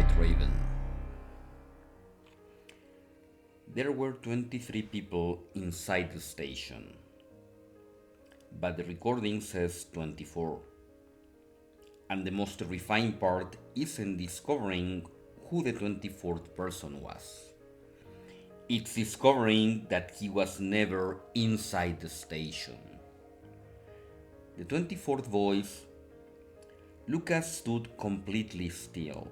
White Raven. There were 23 people inside the station, but the recording says 24. And the most terrifying part isn't discovering who the 24th person was. It's discovering that he was never inside the station. The 24th voice, Lucas stood completely still.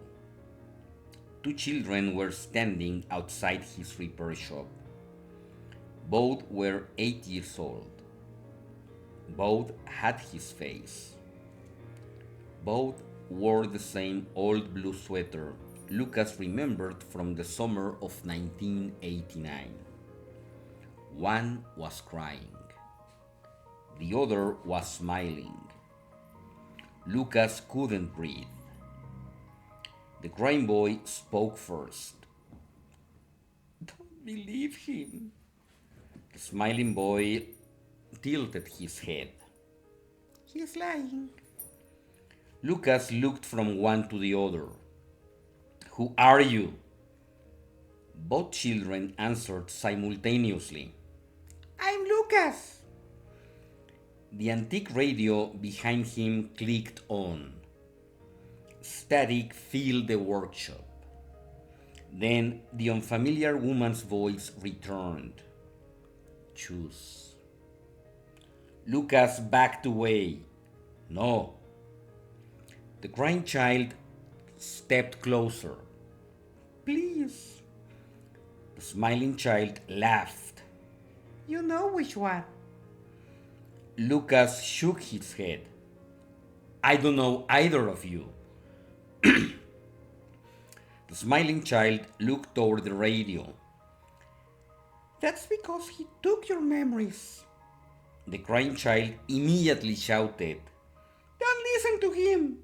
Two children were standing outside his repair shop. Both were 8 years old. Both had his face. Both wore the same old blue sweater Lucas remembered from the summer of 1989. One was crying. The other was smiling. Lucas couldn't breathe. The crying boy spoke first. Don't believe him. The smiling boy tilted his head. He's lying. Lucas looked from one to the other. Who are you? Both children answered simultaneously. I'm Lucas. The antique radio behind him clicked on. Static filled the workshop. Then the unfamiliar woman's voice returned. Choose. Lucas backed away. No. The crying child stepped closer. Please. The smiling child laughed. You know which one. Lucas shook his head. I don't know either of you. The smiling child looked toward the radio. That's because he took your memories. The crying child immediately shouted, Don't listen to him.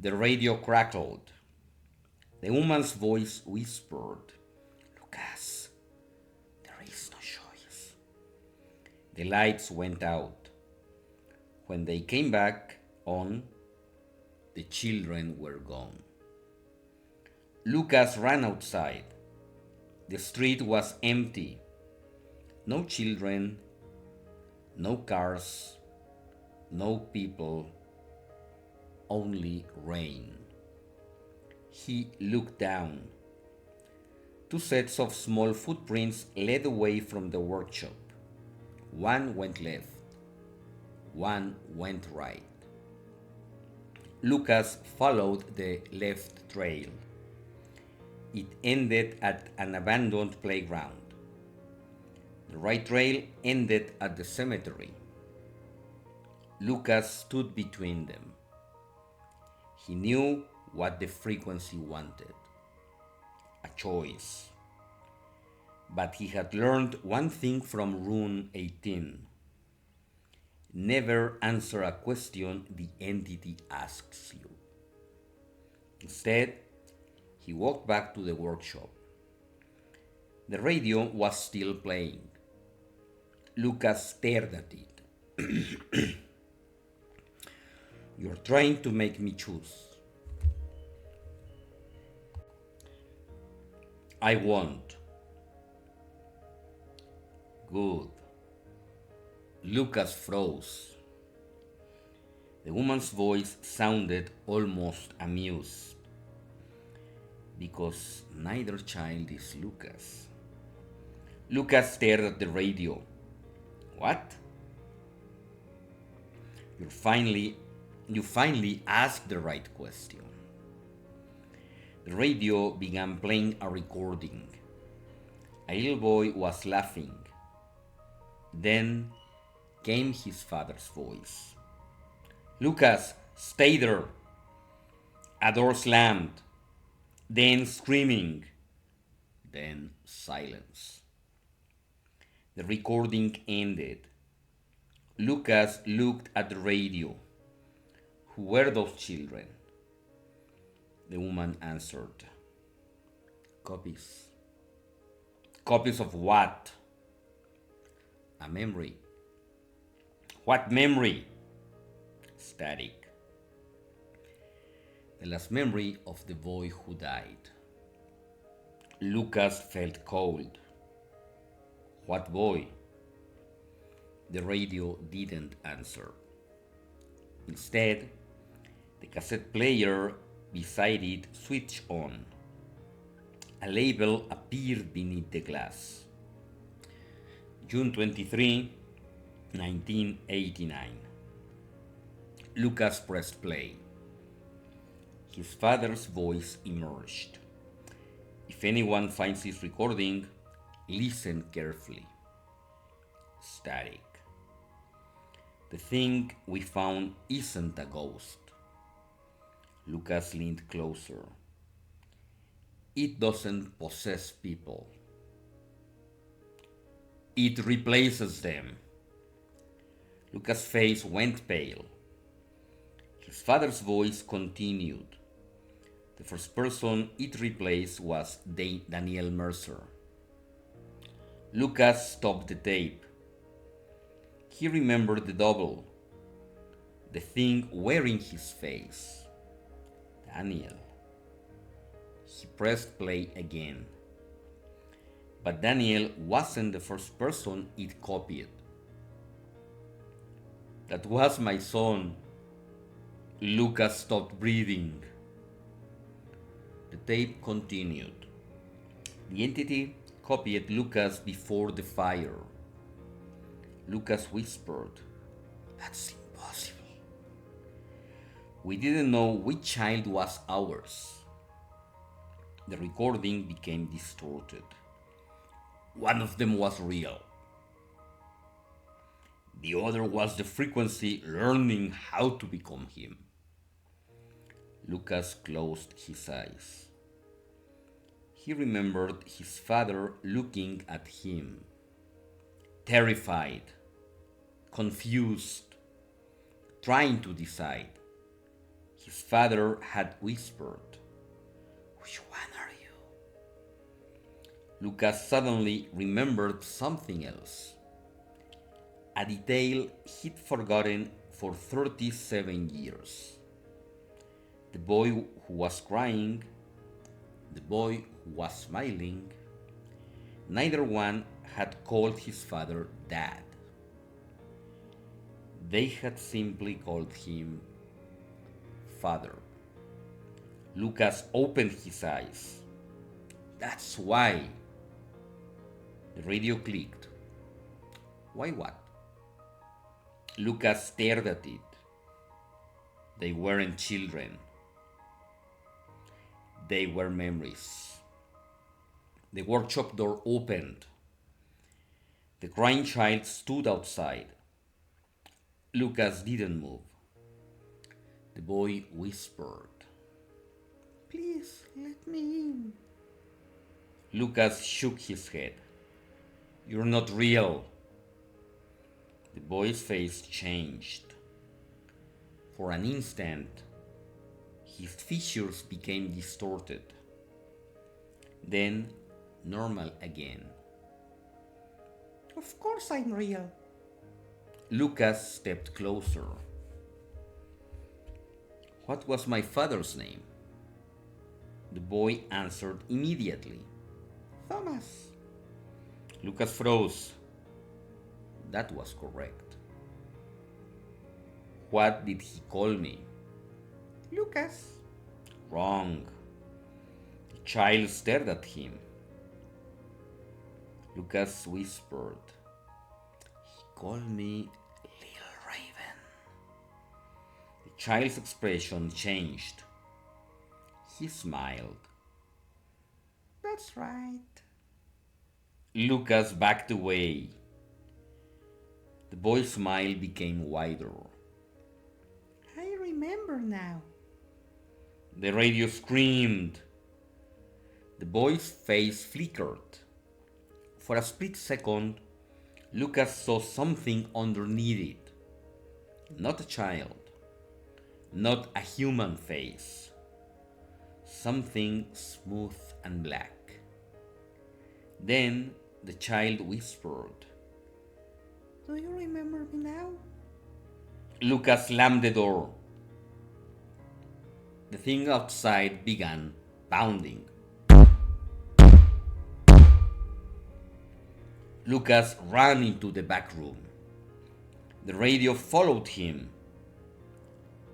The radio crackled. The woman's voice whispered, Lucas, there is no choice. The lights went out. When they came back on, the children were gone. Lucas ran outside. The street was empty. No children, no cars, no people, only rain. He looked down. Two sets of small footprints led away from the workshop. One went left. One went right. Lucas followed the left trail. It ended at an abandoned playground. The right trail ended at the cemetery. Lucas stood between them. He knew what the frequency wanted. A choice. But he had learned one thing from Rune 18. Never answer a question the entity asks you. Instead, he walked back to the workshop. The radio was still playing. Lucas stared at it. You're trying to make me choose. I won't. Good. Lucas froze. The woman's voice sounded almost amused. Because neither child is Lucas. Lucas stared at the radio. What? You finally asked the right question. The radio began playing a recording. A little boy was laughing. Then came his father's voice. Lucas, stay there. A door slammed. Then screaming. Then silence. The recording ended. Lucas looked at the radio. Who were those children? The woman answered. Copies. Copies of what? A memory. What memory? Static. the last memory of the boy who died. Lucas felt cold. What boy? The radio didn't answer. Instead, the cassette player beside it switched on. A label appeared beneath the glass. June 23, 1989. Lucas pressed play. His father's voice emerged. If anyone finds this recording, listen carefully. Static. The thing we found isn't a ghost. Lucas leaned closer. It doesn't possess people. It replaces them. Lucas' face went pale. His father's voice continued. The first person it replaced was Daniel Mercer. Lucas stopped the tape. He remembered the double, the thing wearing his face. Daniel. He pressed play again. But Daniel wasn't the first person it copied. That was my son. Lucas stopped breathing. The tape continued. The entity copied Lucas before the fire. Lucas whispered, "That's impossible." We didn't know which child was ours. The recording became distorted. One of them was real. The other was the frequency learning how to become him. Lucas closed his eyes. He remembered his father looking at him, terrified, confused, trying to decide. His father had whispered, "Which one are you?" Lucas suddenly remembered something else, a detail he'd forgotten for 37 years. The boy who was crying, the boy who was smiling, neither one had called his father Dad. They had simply called him Father. Lucas opened his eyes. That's why. The radio clicked. Why what? Lucas stared at it. They weren't children. They were memories. The workshop door opened. The crying child stood outside. Lucas didn't move. The boy whispered, "Please let me in." Lucas shook his head. "You're not real." The boy's face changed. For an instant, his features became distorted, then normal again. "Of course I'm real." Lucas stepped closer. "What was my father's name?" The boy answered immediately. "Thomas." Lucas froze. That was correct. "What did he call me?" "Lucas." Wrong. The child stared at him. Lucas whispered, "He called me Little Raven." The child's expression changed. He smiled. "That's right." Lucas backed away. The boy's smile became wider. "I remember now." The radio screamed. The boy's face flickered. For a split second, Lucas saw something underneath it. Not a child. Not a human face. Something smooth and black. Then the child whispered, "Do you remember me now?" Lucas slammed the door. The thing outside began pounding. Lucas ran into the back room. The radio followed him.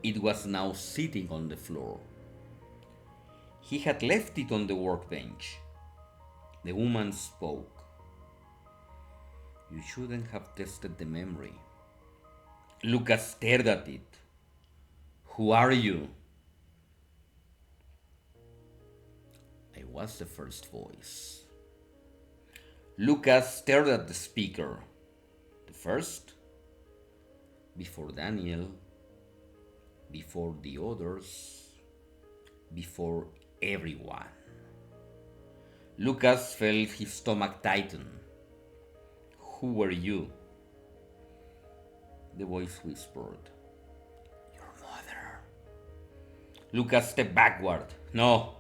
It was now sitting on the floor. He had left it on the workbench. The woman spoke. You shouldn't have tested the memory. Lucas stared at it. Who are you? I was the first voice. Lucas stared at the speaker. The first? Before Daniel, before the others, before everyone. Lucas felt his stomach tighten. Who were you? The voice whispered. Your mother. Lucas stepped backward. No.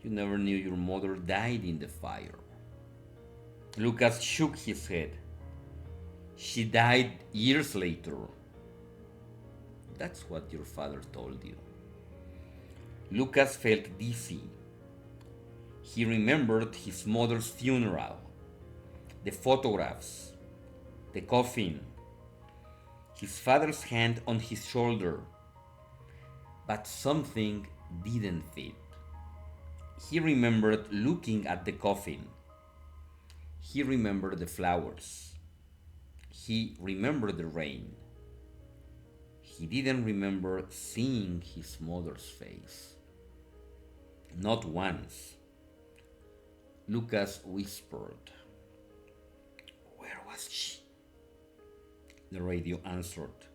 You never knew your mother died in the fire. Lucas shook his head. She died years later. That's what your father told you. Lucas felt dizzy. He remembered his mother's funeral, the photographs, the coffin, his father's hand on his shoulder. But something didn't fit. He remembered looking at the coffin. He remembered the flowers. He remembered the rain. He didn't remember seeing his mother's face. Not once. Lucas whispered. Where was she? The radio answered.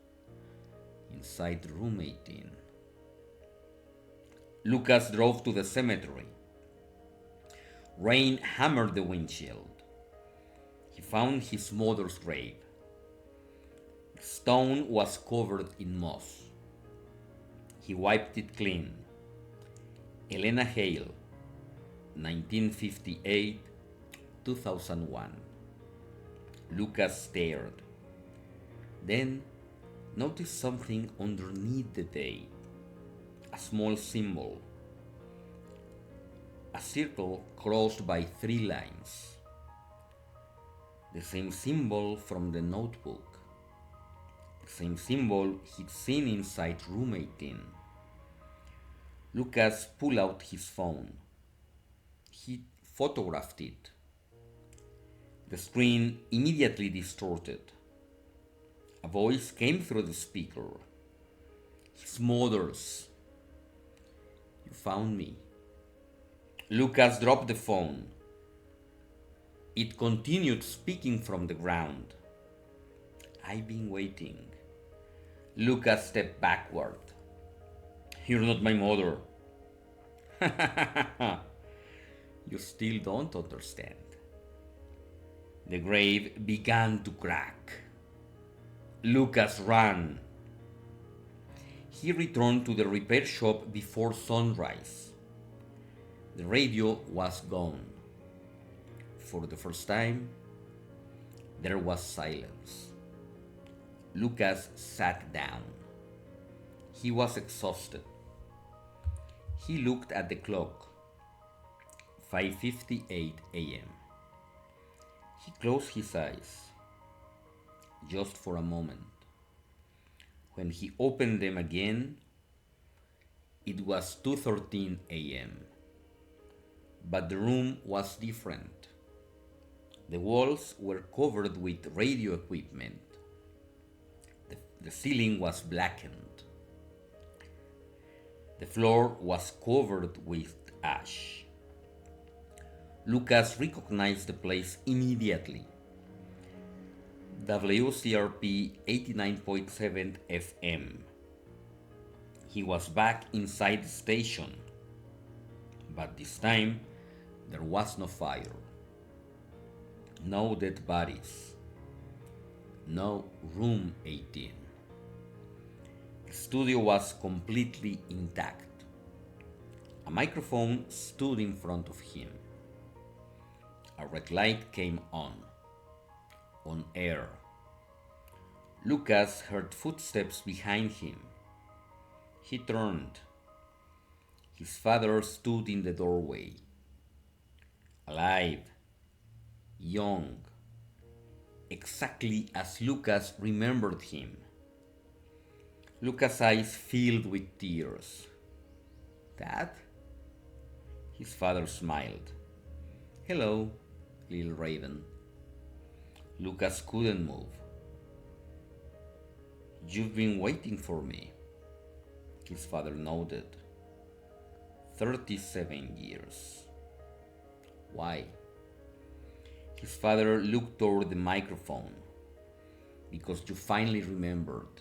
Inside room 18. Lucas drove to the cemetery. Rain hammered the windshield. He found his mother's grave. The stone was covered in moss. He wiped it clean. Elena Hale, 1958-2001. Lucas stared. Then noticed something underneath the date. A small symbol. A circle crossed by 3 lines. The same symbol from the notebook. The same symbol he'd seen inside room 18. Lucas pulled out his phone. He photographed it. The screen immediately distorted. A voice came through the speaker. His mother's. You found me. Lucas dropped the phone. It continued speaking from the ground. I've been waiting. Lucas stepped backward. You're not my mother. You still don't understand. The grave began to crack. Lucas ran. He returned to the repair shop before sunrise. The radio was gone. For the first time, there was silence. Lucas sat down. He was exhausted. He looked at the clock. 5:58 a.m. He closed his eyes, just for a moment. When he opened them again, it was 2:13 a.m. But the room was different. The walls were covered with radio equipment. The ceiling was blackened. The floor was covered with ash. Lucas recognized the place immediately. WCRP 89.7 FM. He was back inside the station, but this time there was no fire, no dead bodies, no room 18. The studio was completely intact. A microphone stood in front of him. A red light came on air. Lucas heard footsteps behind him. He turned. His father stood in the doorway, alive, young, exactly as Lucas remembered him. Lucas' eyes filled with tears. Dad? His father smiled. Hello, little raven. Lucas couldn't move. You've been waiting for me, his father nodded. 37 years. Why? His father looked toward the microphone. Because you finally remembered.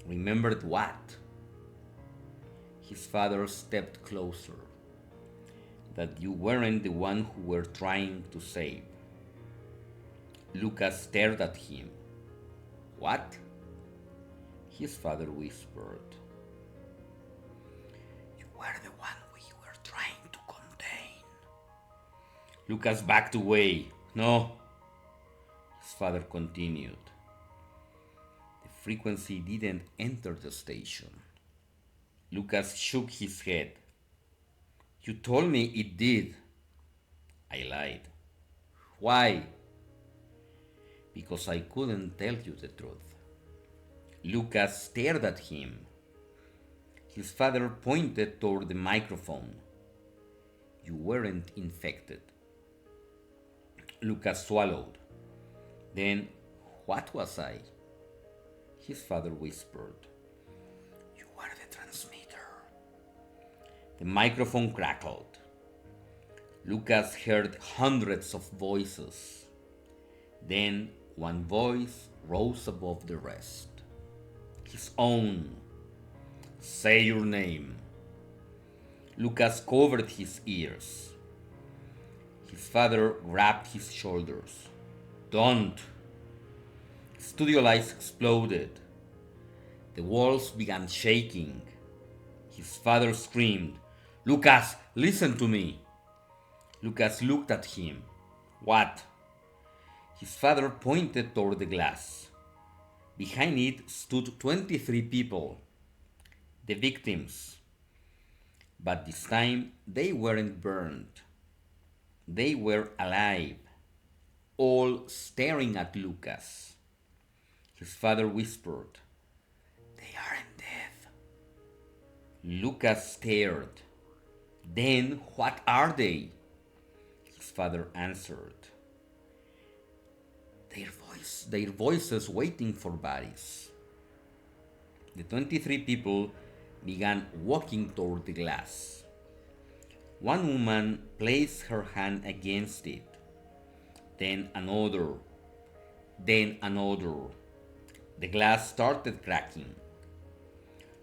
Remembered what? His father stepped closer. That you weren't the one who were trying to save. Lucas stared at him. What? His father whispered. You were the one we were trying to contain. Lucas backed away. No. His father continued. The frequency didn't enter the station. Lucas shook his head. You told me it did. I lied. Why? Because I couldn't tell you the truth. Lucas stared at him. His father pointed toward the microphone. You weren't infected. Lucas swallowed. Then, what was I? His father whispered. You were the transmitter. The microphone crackled. Lucas heard hundreds of voices. Then one voice rose above the rest. His own. Say your name. Lucas covered his ears. His father grabbed his shoulders. Don't. Studio lights exploded. The walls began shaking. His father screamed, Lucas, listen to me. Lucas looked at him. What? His father pointed toward the glass. Behind it stood 23 people, the victims. But this time they weren't burned. They were alive, all staring at Lucas. His father whispered, They aren't dead. Lucas stared. Then what are they? His father answered. Their voices waiting for bodies. The 23 people began walking toward the glass. One woman placed her hand against it. Then another. Then another. The glass started cracking.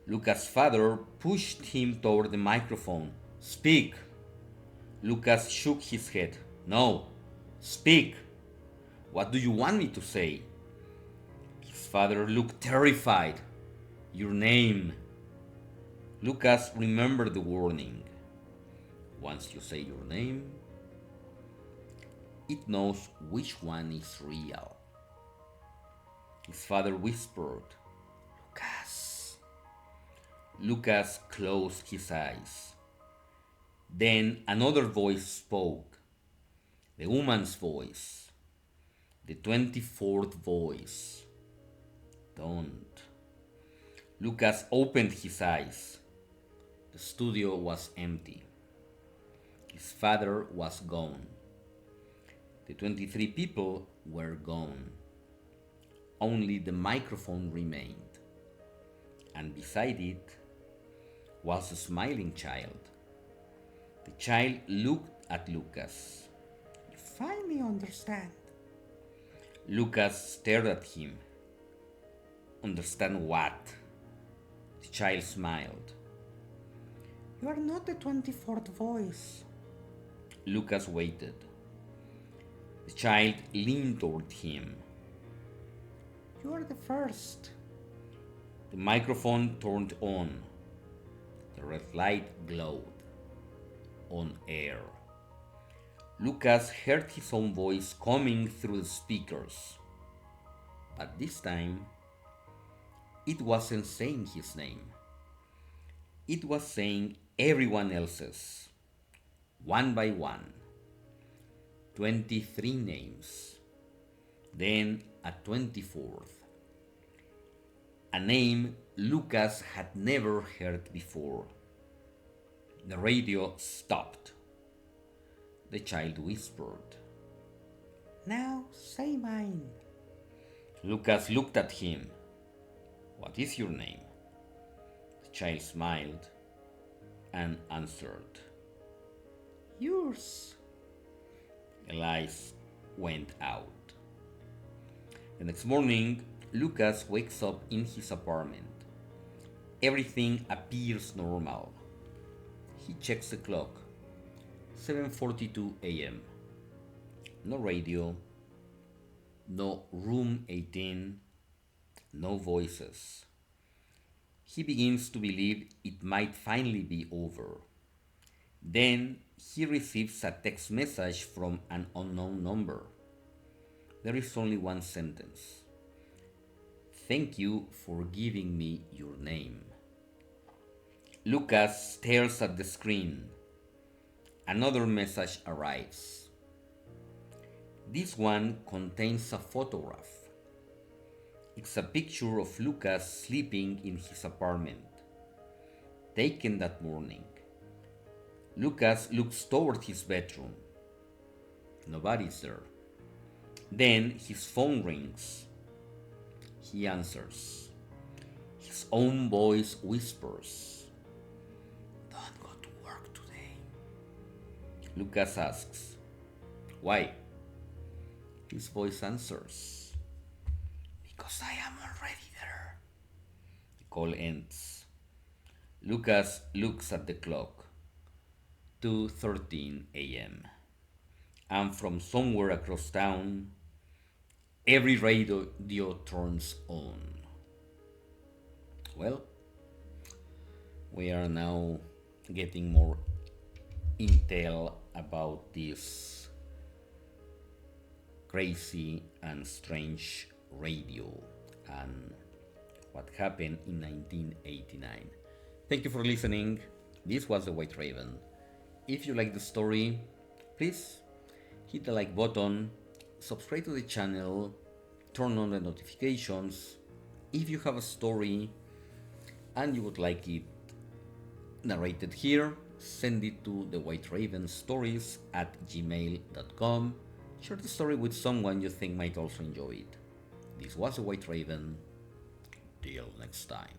Lucas' father pushed him toward the microphone. Speak. Lucas shook his head. No. Speak. What do you want me to say? His father looked terrified. Your name. Lucas remembered the warning. Once you say your name, it knows which one is real. His father whispered, Lucas. Lucas closed his eyes. Then another voice spoke. The woman's voice. The 24th voice. Don't. Lucas opened his eyes. The studio was empty. His father was gone. The 23 people were gone. Only the microphone remained. And beside it was a smiling child. The child looked at Lucas. You finally understand. Lucas stared at him. Understand what? The child smiled. You are not the 24th voice. Lucas waited. The child leaned toward him. You are the first. The microphone turned on. The red light glowed. On air. Lucas heard his own voice coming through the speakers. But this time, it wasn't saying his name. It was saying everyone else's, one by one, 23 names. Then a 24th, a name Lucas had never heard before. The radio stopped. The child whispered, "Now say mine." Lucas looked at him. "What is your name?" The child smiled and answered, "Yours." The lights went out. The next morning, Lucas wakes up in his apartment. Everything appears normal. He checks the clock. 7:42 a.m. No radio, no room 18, no voices. He begins to believe it might finally be over. Then he receives a text message from an unknown number. There is only one sentence. "Thank you for giving me your name." Lucas stares at the screen. Another message arrives. This one contains a photograph. It's a picture of Lucas sleeping in his apartment, taken that morning. Lucas looks toward his bedroom. Nobody's there. Then his phone rings. He answers. His own voice whispers, "Don't go to work today." Lucas asks, "Why?" His voice answers, "Because I am already there." The call ends. Lucas looks at the clock. 2:13 a.m. And from somewhere across town, every radio turns on. Well, we are now getting more intel about this crazy and strange radio and what happened in 1989. Thank you for listening. This was The White Raven. If you like the story, please hit the like button, subscribe to the channel, turn on the notifications. If you have a story and you would like it narrated here, send it to thewhiteravenstories@gmail.com. Share the story with someone you think might also enjoy it. This was The White Raven. Till next time.